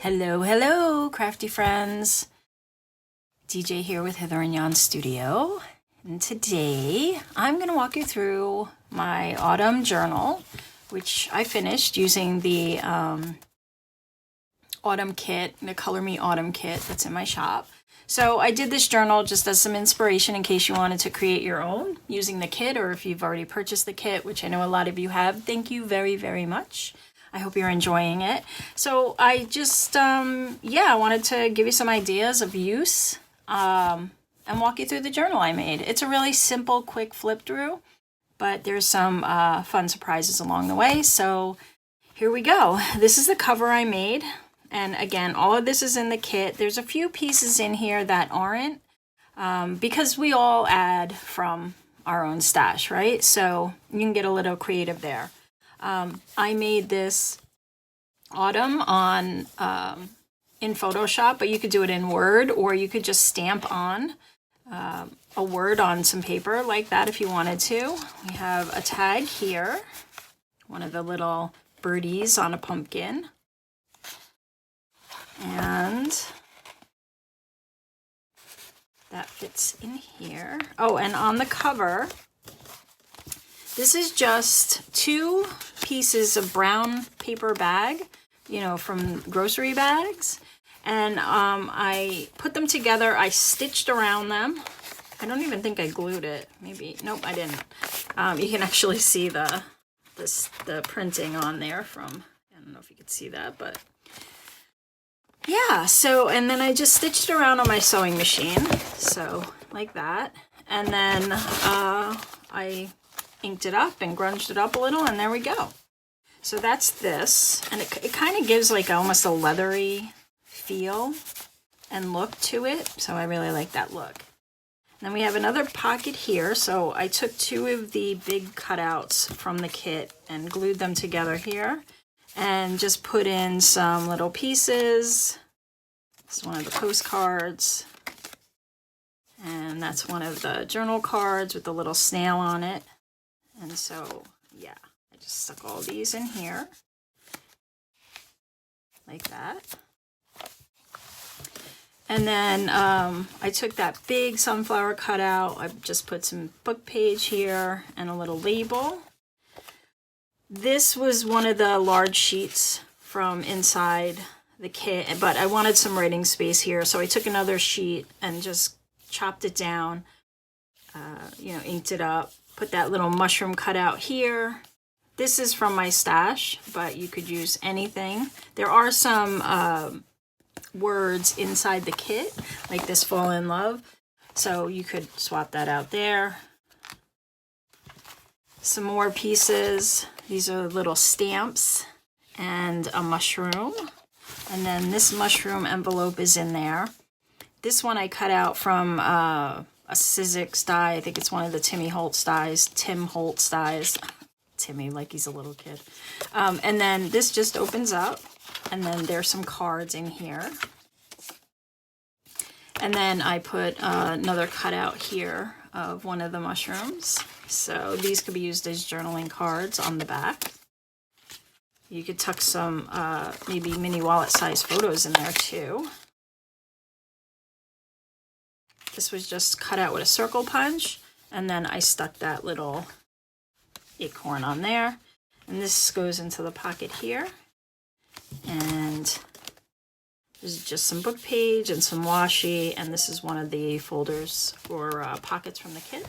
Hello, hello, crafty friends. DJ here with Hither and Jan Studio. And today I'm going to walk you through my autumn journal, which I finished using the autumn kit, the Color Me Autumn kit that's in my shop. So I did this journal just as some inspiration in case you wanted to create your own using the kit, or if you've already purchased the kit, which I know a lot of you have. Thank you very, very much. I hope you're enjoying it. So I just, I wanted to give you some ideas of use and walk you through the journal I made. It's a really simple, quick flip through, but there's some fun surprises along the way. So here we go. This is the cover I made. And again, all of this is in the kit. There's a few pieces in here that aren't because we all add from our own stash, right? So you can get a little creative there. I made this autumn on in Photoshop, but you could do it in Word, or you could just stamp on a word on some paper like that if you wanted to. We have a tag here, one of the little birdies on a pumpkin. And that fits in here. Oh, and on the cover, this is just 2 pieces of brown paper bag, from grocery bags. And I put them together. I stitched around them. I don't even think I glued it. Maybe, nope, I didn't. You can actually see the printing on there from, I don't know if you could see that, but yeah. So, and then I just stitched around on my sewing machine. So like that. And then I inked it up and grunged it up a little, and there we go. So that's this, and it kind of gives like almost a leathery feel and look to it, so I really like that look. And then we have another pocket here, so I took 2 of the big cutouts from the kit and glued them together here, and just put in some little pieces. This is one of the postcards, and that's one of the journal cards with the little snail on it. And so, yeah, I just stuck all these in here, like that. And then I took that big sunflower cutout. I just put some book page here and a little label. This was one of the large sheets from inside the kit, but I wanted some writing space here, so I took another sheet and just chopped it down, inked it up. Put that little mushroom cutout here. This is from my stash, but you could use anything. There are some words inside the kit, like this fall in love. So you could swap that out there. Some more pieces. These are little stamps and a mushroom. And then this mushroom envelope is in there. This one I cut out from a Sizzix die. I think it's one of the Tim Holtz dies. Timmy, like he's a little kid. And then this just opens up, and then there's some cards in here. And then I put another cutout here of one of the mushrooms. So these could be used as journaling cards on the back. You could tuck some maybe mini wallet size photos in there too. This was just cut out with a circle punch, and then I stuck that little acorn on there. And this goes into the pocket here. And there's just some book page and some washi, and this is one of the folders for pockets from the kit.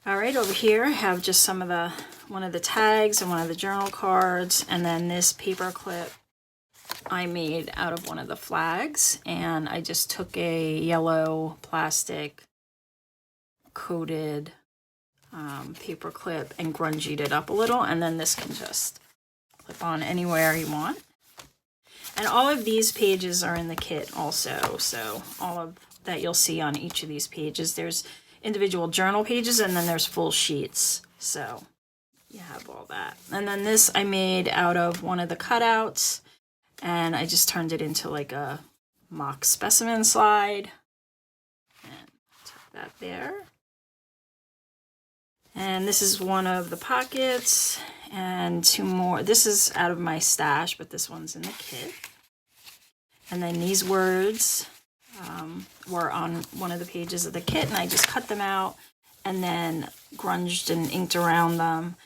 All right, over here I have just one of the tags and one of the journal cards, and then this paper clip I made out of one of the flags, and I just took a yellow plastic coated paper clip and grungied it up a little, and then this can just clip on anywhere you want. And all of these pages are in the kit also, so all of that you'll see on each of these pages. There's individual journal pages, and then there's full sheets, so you have all that. And then this I made out of one of the cutouts, and I just turned it into like a mock specimen slide. And tuck that there. And this is one of the pockets, and 2 more. This is out of my stash, but this one's in the kit. And then these words were on one of the pages of the kit, and I just cut them out and then grunged and inked around them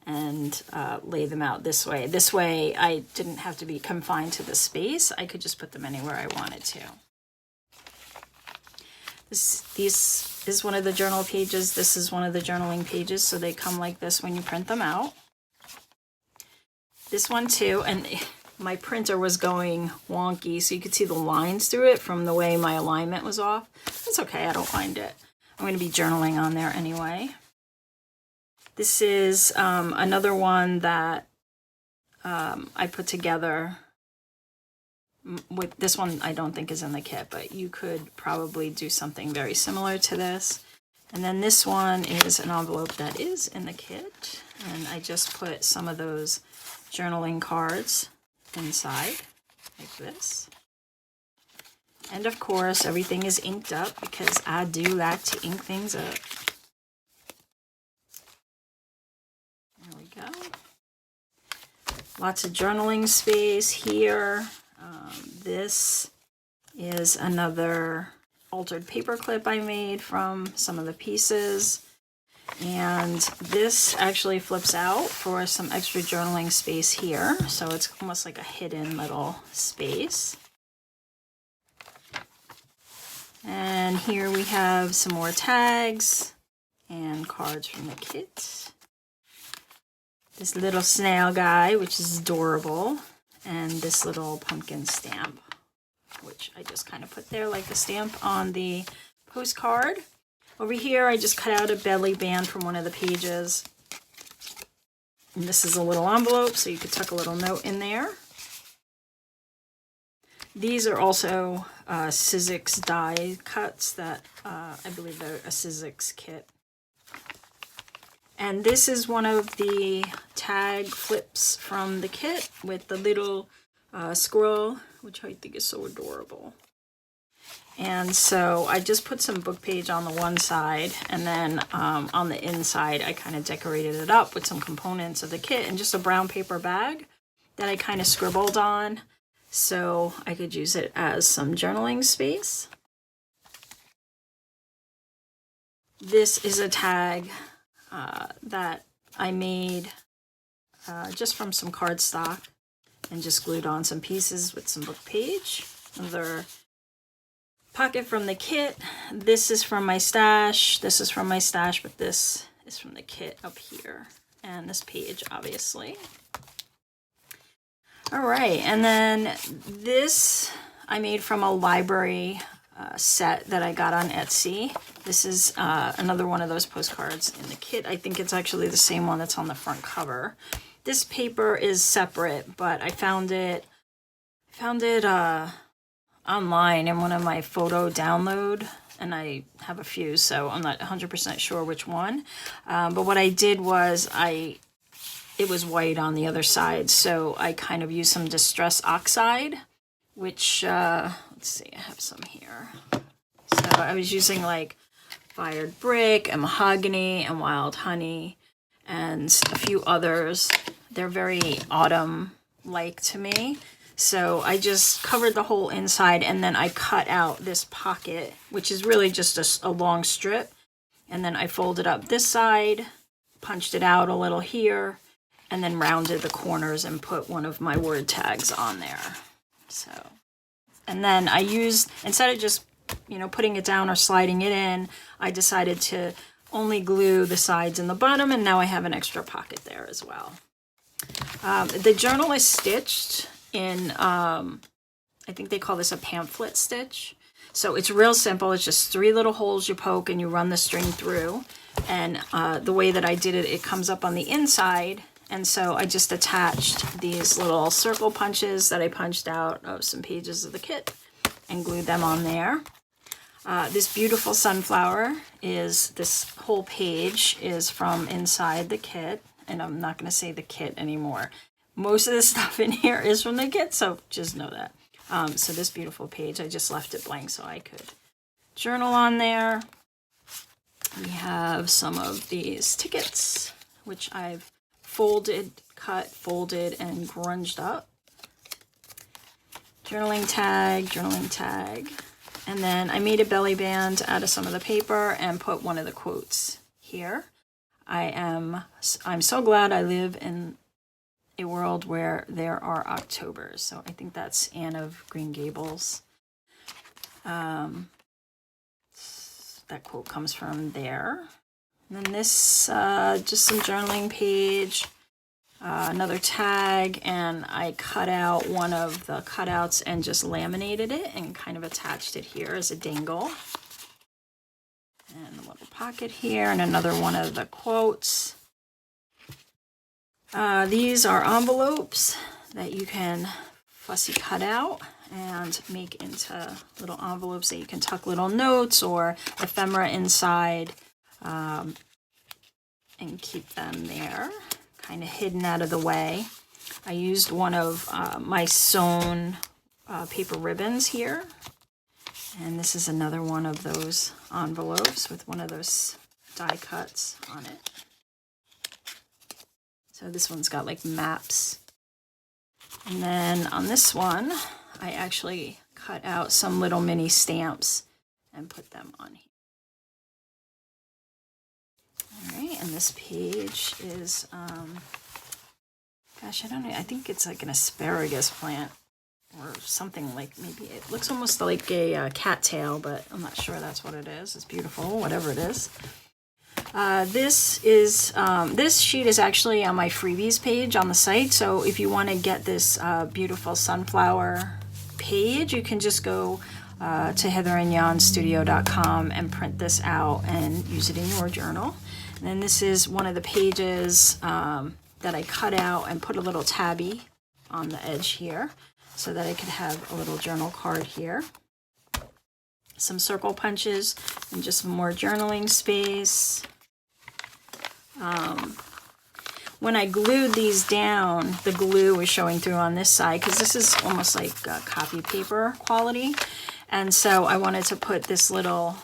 and lay them out this way. This way I didn't have to be confined to the space. I could just put them anywhere I wanted to. This is one of the journal pages. This is one of the journaling pages, so they come like this when you print them out. This one too, and my printer was going wonky, so you could see the lines through it from the way my alignment was off. That's okay, I don't mind it. I'm going to be journaling on there anyway. This is another one that I put together. With this one, I don't think is in the kit, but you could probably do something very similar to this. And then this one is an envelope that is in the kit, and I just put some of those journaling cards inside like this. And of course, everything is inked up because I do like to ink things up. There we go. Lots of journaling space here. This is another altered paper clip I made from some of the pieces. And this actually flips out for some extra journaling space here. So it's almost like a hidden little space. And here we have some more tags and cards from the kit. This little snail guy, which is adorable. And this little pumpkin stamp, which I just kind of put there like the stamp on the postcard. Over here, I just cut out a belly band from one of the pages. And this is a little envelope, so you could tuck a little note in there. These are also Sizzix die cuts that I believe they're a Sizzix kit. And this is one of the tag flips from the kit with the little squirrel, which I think is so adorable. And so I just put some book page on the one side, and then on the inside I kind of decorated it up with some components of the kit and just a brown paper bag that I kind of scribbled on so I could use it as some journaling space. This is a tag that I made just from some cardstock and just glued on some pieces with some book page. Another pocket from the kit. This is from my stash. This is from my stash, but this is from the kit up here. And this page, obviously. All right, and then this I made from a library set that I got on Etsy. This is another one of those postcards in the kit. I think it's actually the same one that's on the front cover. This paper is separate, but I found it online in one of my photo download, and I have a few, so I'm not 100% sure which one. But what I did was it was white on the other side, so I kind of used some Distress Oxide, which, let's see, I have some here. So I was using like Fired Brick and Mahogany and Wild Honey and a few others. They're very autumn-like to me. So I just covered the whole inside, and then I cut out this pocket, which is really just a long strip. And then I folded up this side, punched it out a little here, and then rounded the corners and put one of my word tags on there. So, and then I used, instead of just, putting it down or sliding it in, I decided to only glue the sides and the bottom, and now I have an extra pocket there as well. The journal is stitched in, I think they call this a pamphlet stitch. So it's real simple. It's just 3 little holes you poke and you run the string through. And the way that I did it, it comes up on the inside. And so I just attached these little circle punches that I punched out of some pages of the kit and glued them on there. This beautiful sunflower this whole page is from inside the kit. And I'm not going to say the kit anymore. Most of the stuff in here is from the kit, so just know that. So this beautiful page, I just left it blank so I could journal on there. We have some of these tickets, which I've folded, cut, folded, and grunged up. journaling tag. And then I made a belly band out of some of the paper and put one of the quotes here. I'm so glad I live in a world where there are Octobers. So I think that's Anne of Green Gables. That quote comes from there. And then this, just some journaling page, another tag, and I cut out one of the cutouts and just laminated it and kind of attached it here as a dangle. And a little pocket here, and another one of the quotes. These are envelopes that you can fussy cut out and make into little envelopes that you can tuck little notes or ephemera inside, and keep them there, kind of hidden out of the way. I used one of my sewn paper ribbons here. And this is another one of those envelopes with one of those die cuts on it. So this one's got like maps. And then on this one, I actually cut out some little mini stamps and put them on here. All right, and this page is, gosh, I don't know, I think it's like an asparagus plant or something, like maybe it looks almost like a cattail, but I'm not sure that's what it is. It's beautiful, whatever it is. This sheet is actually on my freebies page on the site. So if you want to get this beautiful sunflower page, you can just go to hitherandjanstudio.com and print this out and use it in your journal. And then this is one of the pages that I cut out and put a little tabby on the edge here so that I could have a little journal card here. Some circle punches and just some more journaling space. When I glued these down, the glue was showing through on this side because this is almost like copy paper quality. And so I wanted to put this little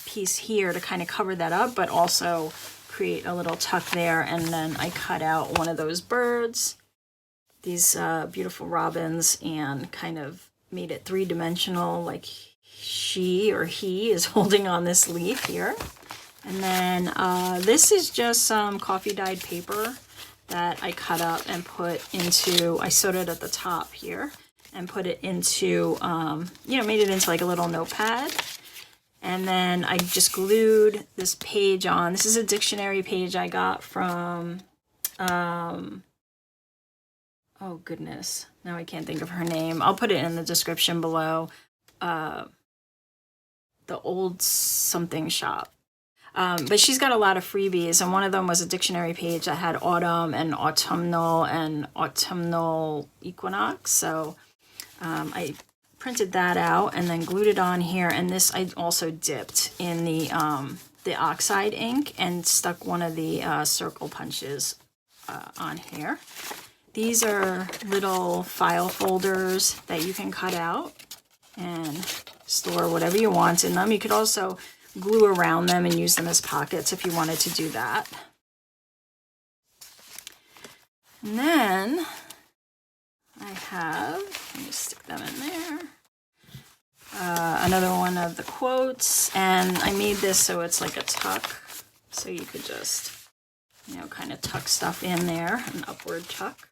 piece here to kind of cover that up, but also create a little tuck there. And then I cut out one of those birds, these beautiful robins, and kind of made it three-dimensional, like she or he is holding on this leaf here. And then this is just some coffee dyed paper that I cut up and put into, I sewed it at the top here and put it into, made it into like a little notepad. And then I just glued this page on. This is a dictionary page I got from, oh goodness, now I can't think of her name. I'll put it in the description below. The Old Something Shop. But she's got a lot of freebies, and one of them was a dictionary page that had autumn and autumnal equinox. So I printed that out and then glued it on here. And this I also dipped in the oxide ink and stuck one of the circle punches on here. These are little file folders that you can cut out and store whatever you want in them. You could also glue around them and use them as pockets if you wanted to do that. And then I have, let me stick them in there, another one of the quotes, and I made this so it's like a tuck, so you could just, kind of tuck stuff in there, an upward tuck.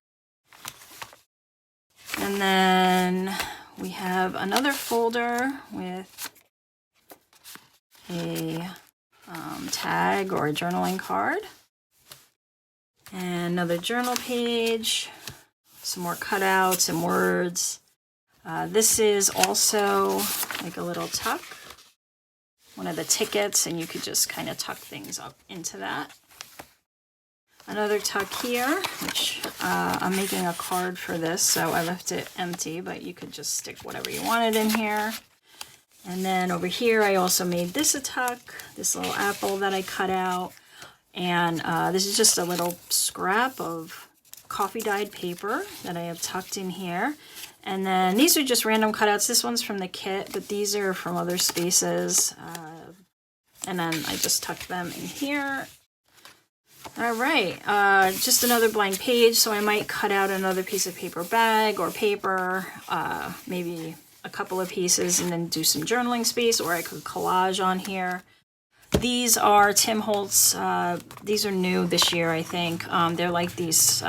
And then we have another folder with a tag or a journaling card, and another journal page, some more cutouts and words. This is also like a little tuck, one of the tickets, and you could just kind of tuck things up into that. Another tuck here, which I'm making a card for this, so I left it empty, but you could just stick whatever you wanted in here. And then over here, I also made this a tuck, this little apple that I cut out. And this is just a little scrap of coffee dyed paper that I have tucked in here. And then these are just random cutouts. This one's from the kit, but these are from other spaces. And then I just tucked them in here. All right, just another blank page, so I might cut out another piece of paper bag or paper, maybe a couple of pieces, and then do some journaling space, or I could collage on here. These are Tim Holtz, these are new this year, I think. They're like these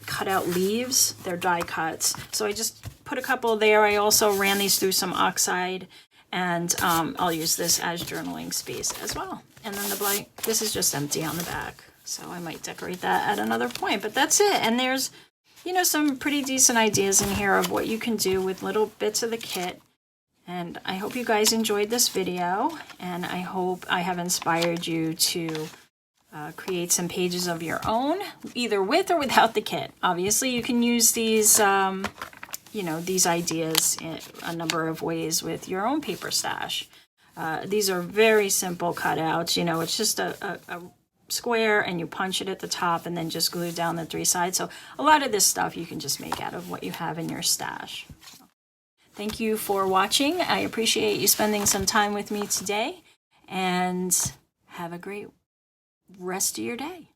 cutout leaves, they're die cuts. So I just put a couple there. I also ran these through some oxide, and I'll use this as journaling space as well. And then the blank, this is just empty on the back. So I might decorate that at another point, but that's it. And there's, you know, some pretty decent ideas in here of what you can do with little bits of the kit. And I hope you guys enjoyed this video, and I hope I have inspired you to create some pages of your own, either with or without the kit. Obviously, you can use these, you know, these ideas in a number of ways with your own paper stash. These are very simple cutouts. You know, it's just a square, and you punch it at the top and then just glue down the 3 sides. So a lot of this stuff you can just make out of what you have in your stash. Thank you for watching. I appreciate you spending some time with me today, and have a great rest of your day.